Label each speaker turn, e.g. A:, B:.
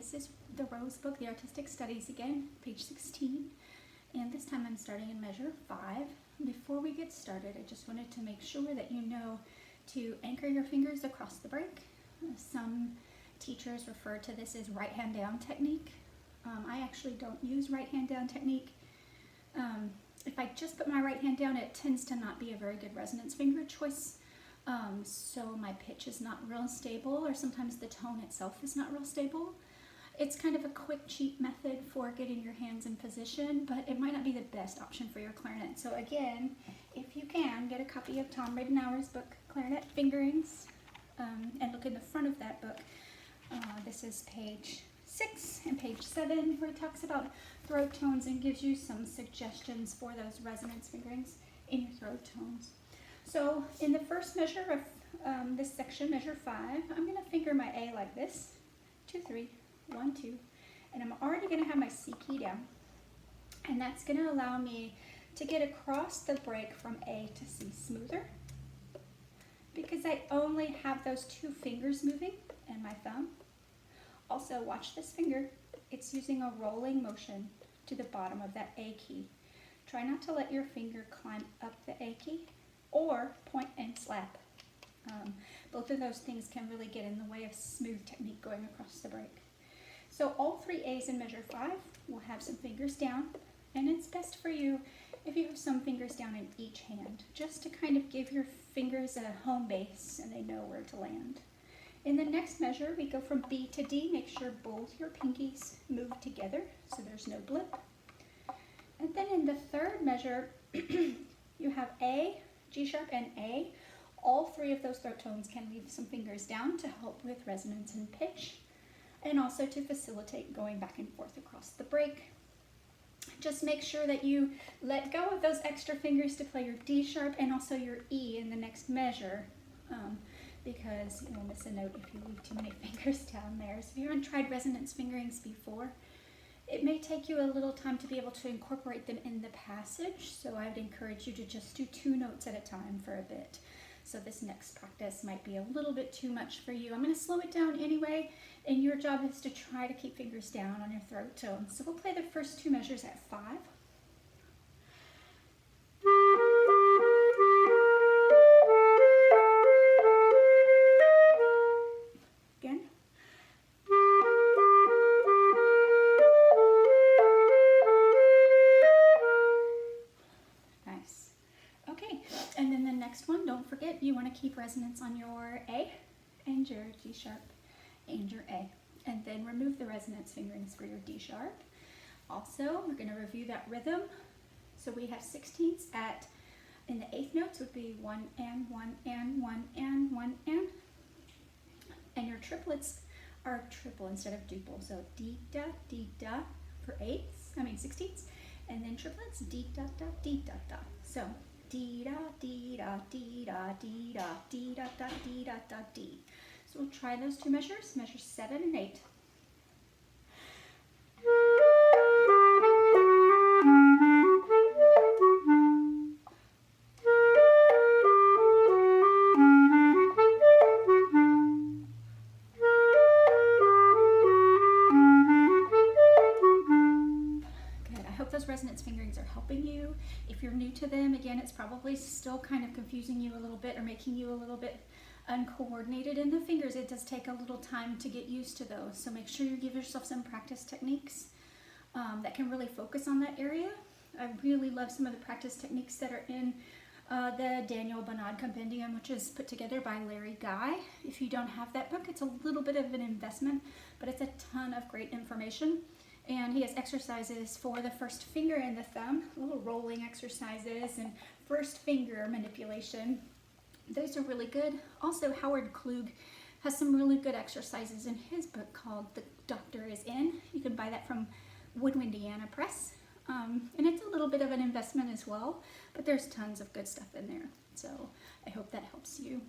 A: this is the Rose book, The Artistic Studies again, page 16. And this time I'm starting in measure 5. Before we get started, I just wanted to make sure that you know to anchor your fingers across the break. Some teachers refer to this as right hand down technique. I actually don't use right hand down technique. If I just put my right hand down, it tends to not be a very good resonance finger choice. So my pitch is not real stable, or sometimes the tone itself is not real stable. It's kind of a quick, cheap method for getting your hands in position, but it might not be the best option for your clarinet. So again, if you can, get a copy of Tom Ridenour's book, Clarinet Fingerings, and look in the front of that book. This is page 6 and page 7, where it talks about throat tones and gives you some suggestions for those resonance fingerings in your throat tones. So in the first measure of this section, measure 5, I'm going to finger my A like this, 2, 3, 1, 2, and I'm already going to have my C key down, and that's going to allow me to get across the break from A to C smoother, because I only have those 2 fingers moving and my thumb. Also, watch this finger. It's using a rolling motion to the bottom of that A key. Try not to let your finger climb up the A key or point and slap. Both of those things can really get in the way of smooth technique going across the break. So all 3 A's in measure 5 will have some fingers down, and it's best for you if you have some fingers down in each hand, just to kind of give your fingers a home base and they know where to land. In the next measure, we go from B to D. Make sure both your pinkies move together so there's no blip. And then in the third measure, you have A, G sharp, and A. All 3 of those throat tones can leave some fingers down to help with resonance and pitch, and also to facilitate going back and forth across the break. Just make sure that you let go of those extra fingers to play your D sharp and also your E in the next measure, because you'll miss a note if you leave too many fingers down there. So if you haven't tried resonance fingerings before, it may take you a little time to be able to incorporate them in the passage, so I would encourage you to just do 2 notes at a time for a bit. So this next practice might be a little bit too much for you. I'm going to slow it down anyway, and your job is to try to keep fingers down on your throat tone. So we'll play the first 2 measures at 5. Again. Nice. Okay, and then the next one, don't forget, you want to keep resonance on your A and your G sharp and your A, and then remove the resonance fingerings for your D sharp. Also, we're going to review that rhythm. So we have 16ths in the 8th notes would be 1 and 1 and 1 and 1 and your triplets are triple instead of duple. So D da for 16ths, and then triplets D da da. So D da D da D da D da D da da D da da D. So we'll try those 2 measures, measure 7 and 8. Those resonance fingerings are helping you. If you're new to them, again, it's probably still kind of confusing you a little bit or making you a little bit uncoordinated in the fingers. It does take a little time to get used to those, so make sure you give yourself some practice techniques that can really focus on that area. I really love some of the practice techniques that are in the Daniel Bonad Compendium, which is put together by Larry Guy. If you don't have that book, it's a little bit of an investment, but it's a ton of great information. And he has exercises for the first finger and the thumb, little rolling exercises and first finger manipulation. Those are really good. Also, Howard Klug has some really good exercises in his book called The Doctor Is In. You can buy that from Woodwindiana Press. And it's a little bit of an investment as well, but there's tons of good stuff in there. So I hope that helps you.